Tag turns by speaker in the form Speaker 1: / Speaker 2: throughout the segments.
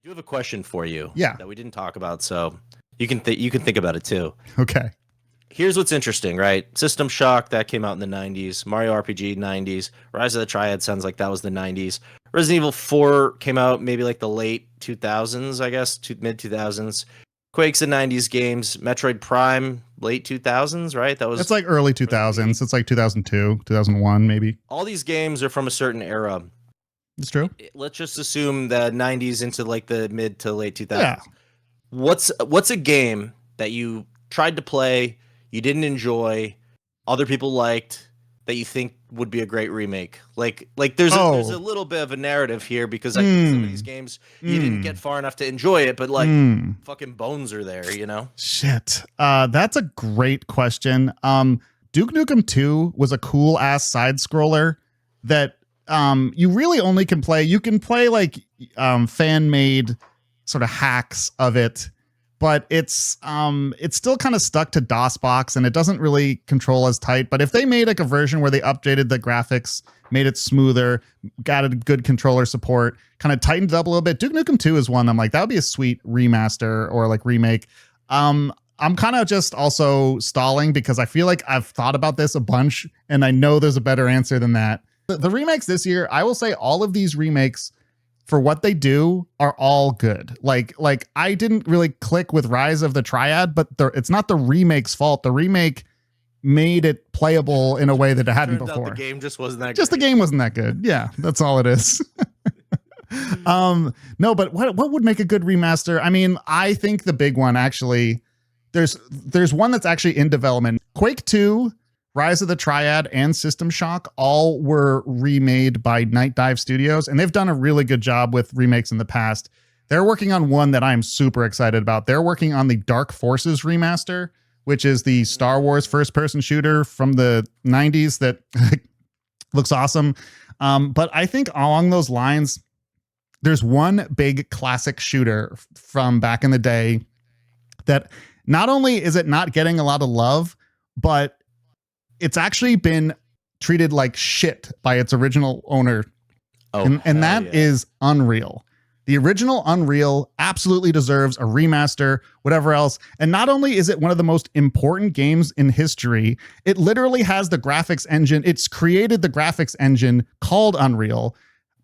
Speaker 1: I do have a question for you
Speaker 2: Yeah.
Speaker 1: that we didn't talk about, so you can think about it too.
Speaker 2: Okay.
Speaker 1: Here's what's interesting, right? System Shock, that came out in the 90s. Mario RPG, 90s. Rise of the Triad sounds like that was the 90s. Resident Evil 4 came out maybe like the late 2000s, I guess, mid 2000s. Quake's the 90s games. Metroid Prime, late 2000s, right? That was
Speaker 2: It's like early 2000s. It's like 2002, 2001, maybe.
Speaker 1: all these games are from a certain era.
Speaker 2: It's true.
Speaker 1: Let's just assume the 90s into like the mid to late 2000s.
Speaker 2: Yeah.
Speaker 1: What's a game that you tried to play, you didn't enjoy, other people liked, that you think would be a great remake? Like there's a little bit of a narrative here, because I think some of these games you didn't get far enough to enjoy it, but like fucking bones are there, you know?
Speaker 2: Shit. That's a great question. Duke Nukem 2 was a cool ass side scroller that you really only can play. You can play like fan made sort of hacks of it, but it's still kind of stuck to DOSBox and it doesn't really control as tight. But if they made like a version where they updated the graphics, made it smoother, got a good controller support, kind of tightened it up a little bit, Duke Nukem 2 is one I'm like, that would be a sweet remaster or like remake. I'm kind of just also stalling because I feel like I've thought about this a bunch and I know there's a better answer than that. The remakes this year, I will say all of these remakes, for what they do, are all good. Like I didn't really click with Rise of the Triad, but it's not the remake's fault. The remake made it playable in a way that it hadn't before.
Speaker 1: The game just wasn't that
Speaker 2: just
Speaker 1: great.
Speaker 2: The game wasn't that good. Yeah, that's all it is. No, but what would make a good remaster? I mean, I think the big one actually, there's one that's actually in development. Quake 2, Rise of the Triad, and System Shock all were remade by Night Dive Studios, and they've done a really good job with remakes in the past. They're working on one that I'm super excited about. They're working on the Dark Forces remaster, which is the Star Wars first-person shooter from the 90s that looks awesome. But I think along those lines, there's one big classic shooter from back in the day that not only is it not getting a lot of love, but it's actually been treated like shit by its original owner. And that is Unreal. The original Unreal absolutely deserves a remaster, whatever else. And not only is it one of the most important games in history, it literally has the graphics engine. It's created the graphics engine called Unreal.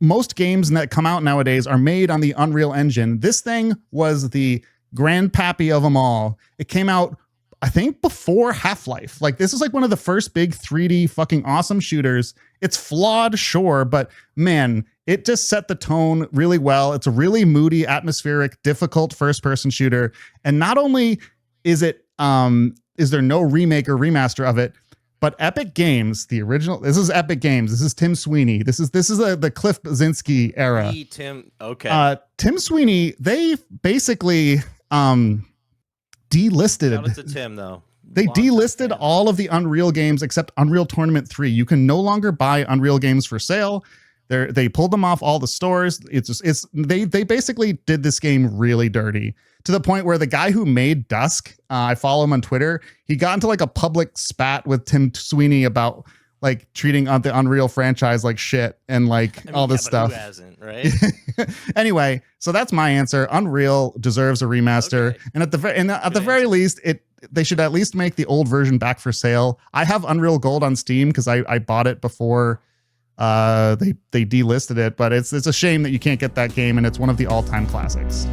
Speaker 2: Most games that come out nowadays are made on the Unreal Engine. This thing was the grandpappy of them all. It came out, I think, before Half-Life. Like, this is like one of the first big 3D fucking awesome shooters. It's flawed, sure, but man, it just set the tone really well. It's a really moody, atmospheric, difficult first-person shooter. And not only is it, is there no remake or remaster of it, but Epic Games, the original, this is Epic Games. This is Tim Sweeney. This is the Cliff Blazinski era. Tim Sweeney, they basically delisted.
Speaker 1: Shout out to Tim, though.
Speaker 2: They delisted all of the Unreal games except Unreal Tournament 3. You can no longer buy Unreal games for sale. They pulled them off all the stores. They basically did this game really dirty, to the point where the guy who made Dusk, I follow him on Twitter, he got into like a public spat with Tim Sweeney about like treating the Unreal franchise like shit and like all this stuff.
Speaker 1: Who hasn't, right?
Speaker 2: Anyway, so that's my answer. Unreal deserves a remaster, okay. And at the very least, they should at least make the old version back for sale. I have Unreal Gold on Steam because I bought it before they delisted it, but it's a shame that you can't get that game, and it's one of the all-time classics.